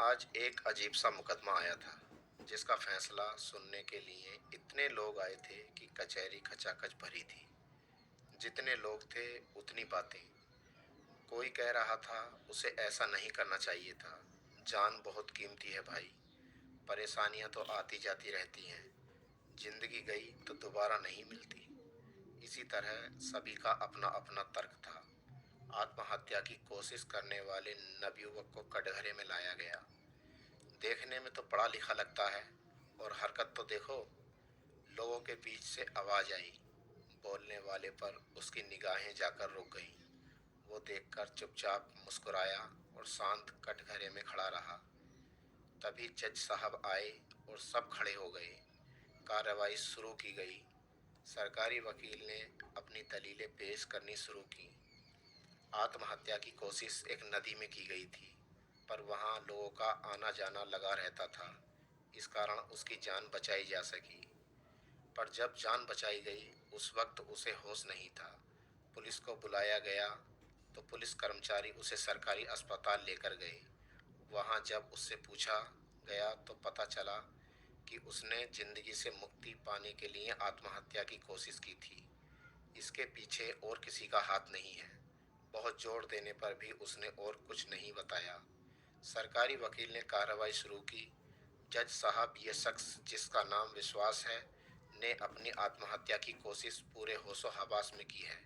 आज एक अजीब सा मुकदमा आया था जिसका फैसला सुनने के लिए इतने लोग आए थे कि कचहरी खचाखच भरी थी। जितने लोग थे उतनी बातें। कोई कह रहा था उसे ऐसा नहीं करना चाहिए था। जान बहुत कीमती है भाई। परेशानियां तो आती जाती रहती हैं। जिंदगी गई तो दोबारा नहीं मिलती। इसी तरह सभी का अपना अपना तर्क था। आत्महत्या की कोशिश करने वाले नवयुवक को कटघरे में लाया गया। देखने में तो पढ़ा लिखा लगता है और हरकत तो देखो। लोगों के बीच से आवाज आई। बोलने वाले पर उसकी निगाहें जाकर रुक गईं। वो देखकर चुपचाप मुस्कुराया और शांत कटघरे में खड़ा रहा। तभी जज साहब आए और सब खड़े हो गए। कार्रवाई शुरू की गई। सरकारी वकील ने अपनी दलीलें पेश करनी शुरू की। आत्महत्या की कोशिश एक नदी में की गई थी, पर वहां लोगों का आना जाना लगा रहता था। इस कारण उसकी जान बचाई जा सकी। पर जब जान बचाई गई उस वक्त उसे होश नहीं था। पुलिस को बुलाया गया तो पुलिस कर्मचारी उसे सरकारी अस्पताल लेकर गए। वहां जब उससे पूछा गया तो पता चला कि उसने जिंदगी से मुक्ति पाने के लिए आत्महत्या की कोशिश की थी। इसके पीछे और किसी का हाथ नहीं है। बहुत जोर देने पर भी उसने और कुछ नहीं बताया। सरकारी वकील ने कार्रवाई शुरू की। जज साहब, ये शख्स जिसका नाम विश्वास है ने अपनी आत्महत्या की कोशिश पूरे होशो हवास में की है।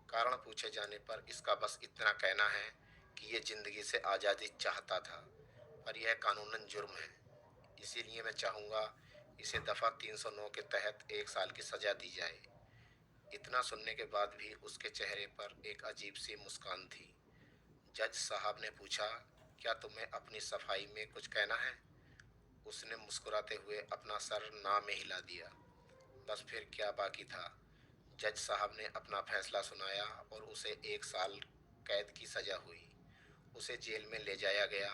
कारण पूछे जाने पर इसका बस इतना कहना है कि ये जिंदगी से आज़ादी चाहता था, पर यह कानूनन जुर्म है। इसीलिए मैं चाहूँगा इसे दफ़ा 309 के तहत 1 साल की सज़ा दी जाए। इतना सुनने के बाद भी उसके चेहरे पर एक अजीब सी मुस्कान थी। जज साहब ने पूछा, क्या तुम्हें अपनी सफाई में कुछ कहना है? उसने मुस्कुराते हुए अपना सर ना में हिला दिया। बस फिर क्या बाकी था। जज साहब ने अपना फैसला सुनाया और उसे 1 साल कैद की सजा हुई। उसे जेल में ले जाया गया।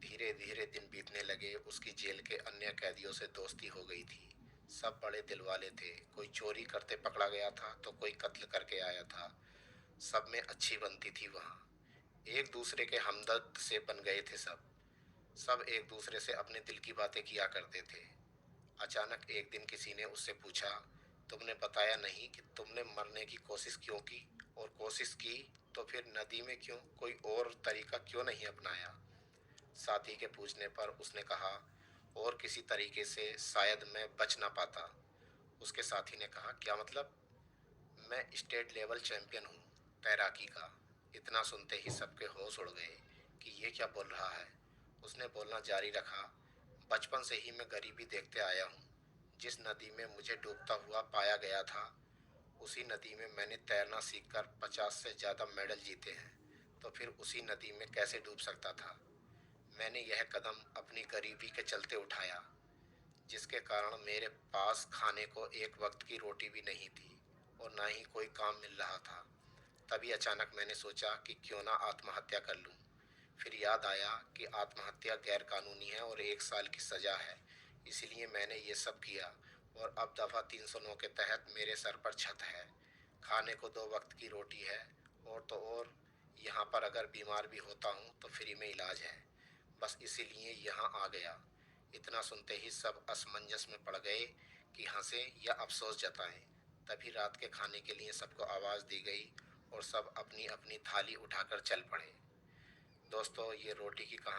धीरे धीरे दिन बीतने लगे। उसकी जेल के अन्य कैदियों से दोस्ती हो गई थी। सब बड़े दिल वाले थे। कोई चोरी करते पकड़ा गया था तो कोई कत्ल करके आया था। सब में अच्छी बनती थी वहाँ। एक दूसरे के हमदर्द से बन गए थे सब। सब एक दूसरे से अपने दिल की बातें किया करते थे। अचानक एक दिन किसी ने उससे पूछा, तुमने बताया नहीं कि तुमने मरने की कोशिश क्यों की, और कोशिश की तो फिर नदी में क्यों, कोई और तरीका क्यों नहीं अपनाया? साथी के पूछने पर उसने कहा, और किसी तरीके से शायद मैं बच ना पाता। उसके साथी ने कहा, क्या मतलब? मैं स्टेट लेवल चैंपियन हूँ तैराकी का। इतना सुनते ही सबके होश उड़ गए कि ये क्या बोल रहा है। उसने बोलना जारी रखा, बचपन से ही मैं गरीबी देखते आया हूँ। जिस नदी में मुझे डूबता हुआ पाया गया था उसी नदी में मैंने तैरना सीखकर 50 से ज़्यादा मेडल जीते हैं। तो फिर उसी नदी में कैसे डूब सकता था? मैंने यह कदम अपनी गरीबी के चलते उठाया, जिसके कारण मेरे पास खाने को एक वक्त की रोटी भी नहीं थी और ना ही कोई काम मिल रहा था। तभी अचानक मैंने सोचा कि क्यों ना आत्महत्या कर लूं। फिर याद आया कि आत्महत्या गैर कानूनी है और 1 साल की सज़ा है। इसलिए मैंने ये सब किया। और अब दफ़ा 309 के तहत मेरे सर पर छत है, खाने को 2 वक्त की रोटी है, और तो और यहाँ पर अगर बीमार भी होता हूँ तो फ्री में इलाज है। बस इसीलिए यहाँ आ गया। इतना सुनते ही सब असमंजस में पड़ गए कि हंसे या अफसोस जताएं। तभी रात के खाने के लिए सबको आवाज़ दी गई और सब अपनी अपनी थाली उठाकर चल पड़े। दोस्तों, ये रोटी की कहानी